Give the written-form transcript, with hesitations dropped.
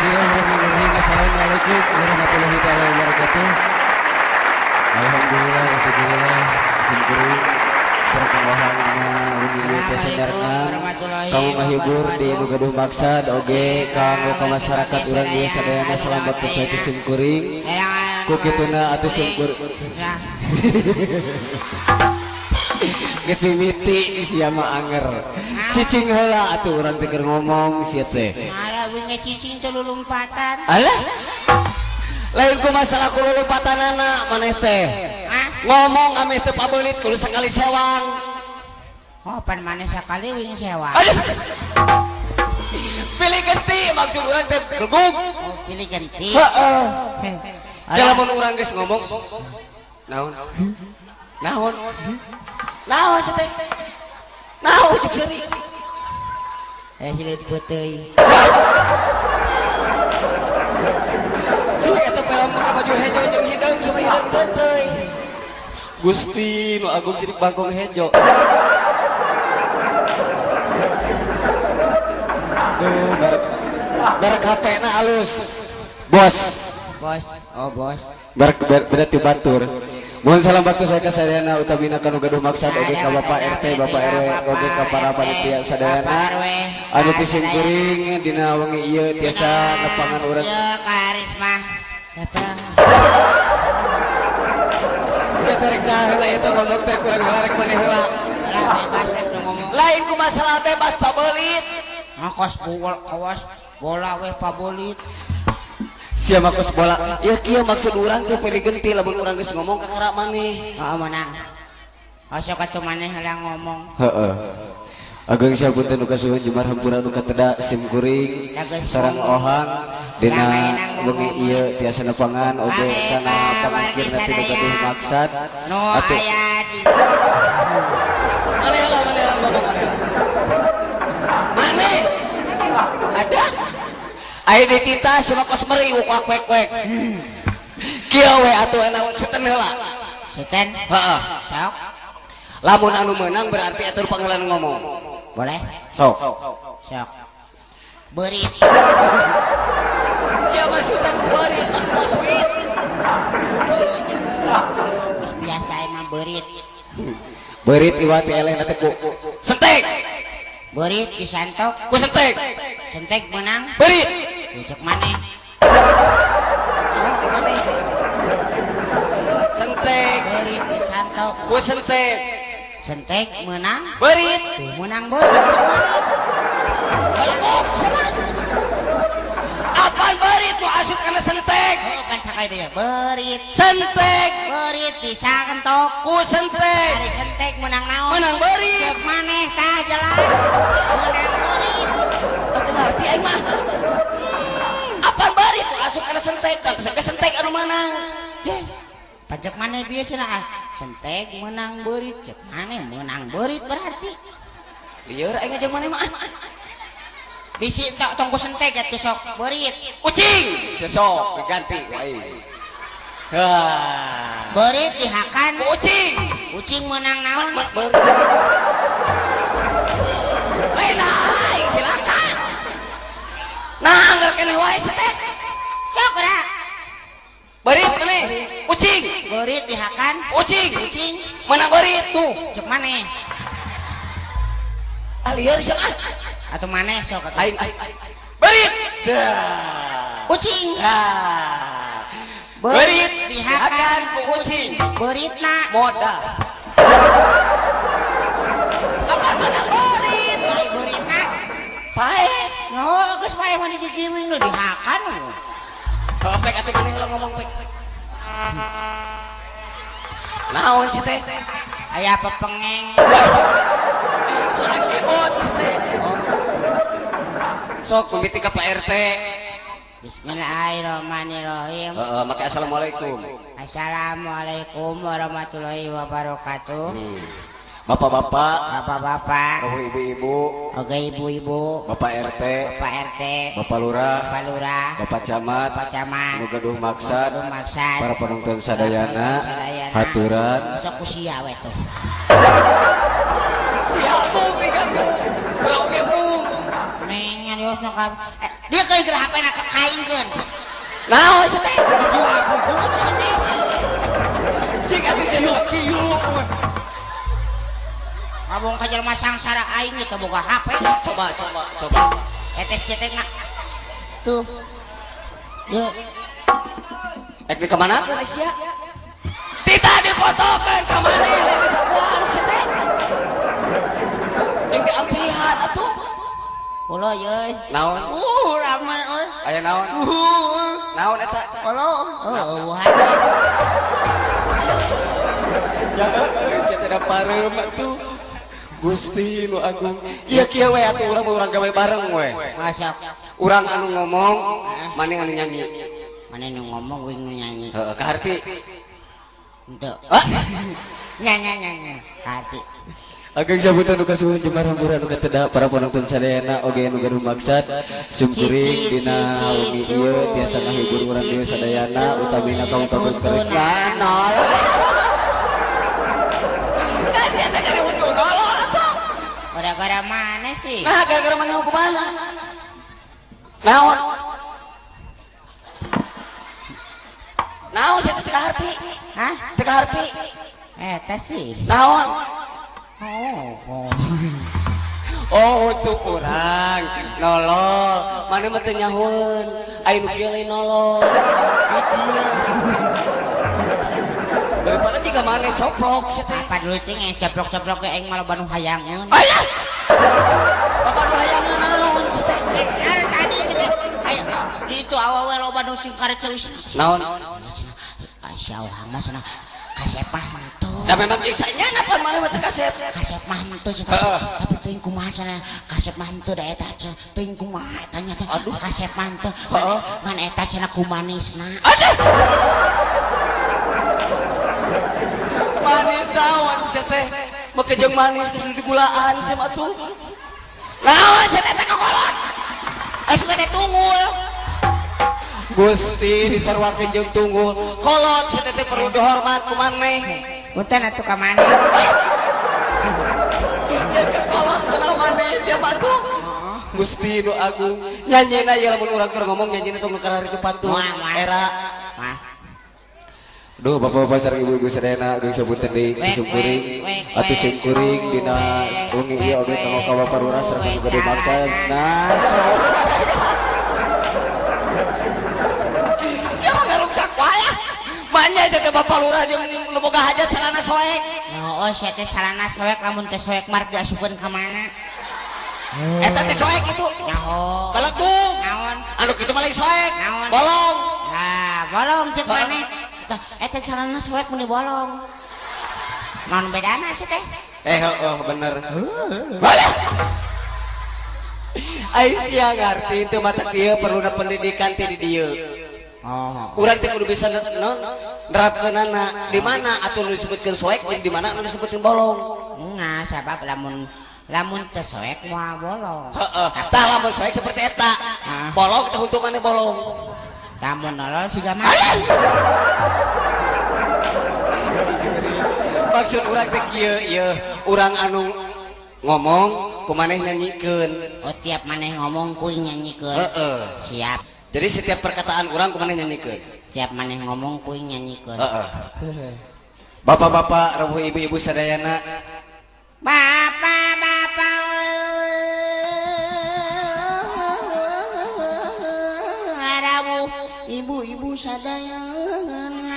Bismillahirrahmanirrahim. Assalamualaikum warahmatullahi wabarakatuh. Alhamdulillah wasyukurillah syukurin serta wahana wingi pesendarkan kamu ngahibur di nu gaduh maksad oge kanggo ka masyarakat urang ieu sadayana selamat sesuatu simkuring ku kituna atuh simkur geus mimiti sia mah anger cicing heula atuh urang teh ngomong sia teh ala wingi cicing teh lulumpatan alah lain ku masalah ku lulumpatanana maneh teh ngomong ame teu pabeulit kudu sakali sewang oh pan maneh sakali wingi sewang pilih ganti maksud urang teh guguk oh pilih ganti heeh jalamun urang geus ngomong naon naon naon teh naon cek seuri hileut peuteui suwe eta pelem make baju hejo jeung hideung supaya hideung peuteui Gusti nu agung sirik bangkong hejo duh barak HP-na alus bos oh bos barak berarti batur mohon salam bakti saya ka sadayana utamina kanu gaduh maksad oge ka Bapak RT Bapak RW oge ka para panitia sadayana anu teu simkuring dina wengi ieu tiasa nepangan urang ieu karisma sia tarik saheula eta ngomong teh kurang larek maneh heula bebas atuh ngomong lain ku masalah bebas pabeulit ngakos kawas bola we pabeulit sia makos bola ya kieu maksud urang teh pilih genti lamun urang geus ngomong ka ngara maneh heeh menang sok atuh maneh heula ngomong heeh ageng sapunten nu kasuhun jemar hampura nu kateda simkuring sareng ohang dina wengi ieu tiasa nepangan oge kana pangakirna teh gaduh maksad nu aya di maneh ngomong maneh ada aya di tita si makos meriuk kwek-kwek kieu we atuh enak suten heula suten heeh sok lamun anu meunang berarti atuh pangeulan ngomong boleh sok beurit siapa sultan ku beurit atuh mah sweet geus biasa emang beurit iwati elehna teh ku sentek beurit disantok ku sentek menang beurit cek maneh sentek beurit disantok ku sentek menang beurit menang beurit cek maneh balekok sama apaan beurit nu asup kana sentek kan sakai dia beurit sentek beurit disantok ku sentek ari sentek menang naon menang beurit cek maneh tah jelas menang beurit teu ngarti aing mah apaan beurit nu asup kana sentek ka sentek anu menang pajak maneh biasana sentek menang beurit cek maneh menang beurit berarti lieur aing jeung maneh mah bisi tong ku sentek atuh sok beurit kucing sesok ganti wae beurit dihakan kucing menang naon beurit lain aing cilaka nah anggar keneh wae setek sok ora beurit keneh kucing beurit dihakan kucing menang beurit tuh cek maneh lieur sok atau maneh sok aing beurit kucing beurit dihakan ku kucing beuritna modal apa mana beurit beuritna pae no geus pae mah digigiwing nu dihakan pek atuh maneh heula ngomong pek naon si teh aya pepengeng sorak kibot si teh sok mimiti ka Pak RT bismillahirrahmanirrahim make assalamualaikum assalamualaikum warahmatullahi wabarakatuh bapak-bapak bapak-bapak ibu-ibu oke ibu-ibu Bapak RT Bapak Lurah Bapak Camat nu gaduh maksad para penonton sadayana haturan sok kusia we tuh siapa pegang bro kemu neng nyariosna ka. Dia keur geura HP na kaingkeun. Naon sih teh? Dijual buku teh teh. Cik atuh kieu. Abong ka jelema sangsara aing teh boga HP. Coba. Eta sia teh tuh. Yuk. Ek di kemana ke Malaysia? Tidak difotokan kemana lagi sepuan sih teh? Yang diampihan atuh. Ulah yeui. Naon? Ramai euy. Aya naon? Naon eta? Wuhan. Jangan sia teh parem atuh. Gusti nu agung. Ieu kieu we atuh urang gawe bareng we. Masak. Urang anu ngomong, maneh anu nyanyi. Mana nu ngomong wing nu nyanyi. Heeh, ka harti. Henteu. Nyanyi. Hati. Ageng sabutan nu kasuhun jeung hampura nu kateda para penonton sadayana oge nu gaduh maksad sumkuring dina uni ieu tiasa ngahibur urang deui sadayana utamina kaum tresna. Kasihan teh dari untung nolol atuh. Gara-gara mana sih? Nah, gara-gara mana kumaha? Naon? Naon sih teh harti? Hah? Teh harti. Eta sih. Naon? Oh. Untuk orang nolol, mana mah teu nyahoeun, aya nu kieu lain nolol. Daripada jika mana coprok sia teh. Apa dulu teh ceprok-ceprok ke aing malah banu hayangeun. Alah. Bapak nu hayangan naon sia teh? Tadi sih. Ayo itu awewe loba nu cingkar ceuis. Naon? Asyauh mah cenah kasepah mantu. Da memang kisahnya napa mana mah teu kasep. Kasep mantu cenah. Tapi teuing kumaha cenah kasep mantu da eta cenah. Teuing kumaha eta nya teh. Aduh kasep mantu. Heeh. Ngan eta cenah kumanisna. Aduh. Manis naon sia teh? Make jeung manis geus digulaan sia mah tuh. Naon sia teh kokolot? Asup teh tunggul. Gusti disarwakeun jeung tunggul. Kolot sia teh perlu dihormat ku maneh. Punten atuh ka maneh. Ya ke kolot kenal maneh sia mah tuh. Gusti nu agung. Nyanyina ieu lamun urang keur ngomong nyanyina tong karari cepat tuh. Era. Duh bapak-bapak sareng ibu-ibu sadayana geus sebutan deui sumkuring atuh sumkuring dina ungi ieu oge kanggo ka Bapak Lurah sareng gede maksad naso. Siapa galuk sakuaya? Manya sia teh Bapak Lurah jeung nu boga hajat celana soek. Oh, sia teh celana soek lamun teh soek mark diasupkeun ka mana? Eta teh soek itu. Nyaho. Balatung. Naon? Anu kitu mah lain soek. Naon? Bolong. Nah, bolong cek maneh. Eta celana soek mun bolong. Naon bedana sih teh? Bener. Boleh. Aisyah ngarti teu mata kieu perluna pendidikan ti di dieu. Oh. Urang teh kudu bisa nerapkeunana di mana atuh nu disebutkeun soek jeung di mana anu disebutkeun bolong. Enggak, sabab lamun teh soek moal bolong. Heeh. Tah lamun soek seperti eta. Bolong teh huntungannya bolong. Lamun nolol siga mah. Maksud urang teh kieu urang anu ngomong kumaneh nyanyikeun. Oh, tiap maneh ngomong kuing nyanyikeun. Heeh. Siap. Jadi setiap perkataan urang kumaneh nyanyikeun. Tiap maneh ngomong kuing nyanyikeun. Heeh. Bapak-bapak, rawuh ibu-ibu sadayana. Bapak-bapak. Rawuh ibu-ibu sadayana.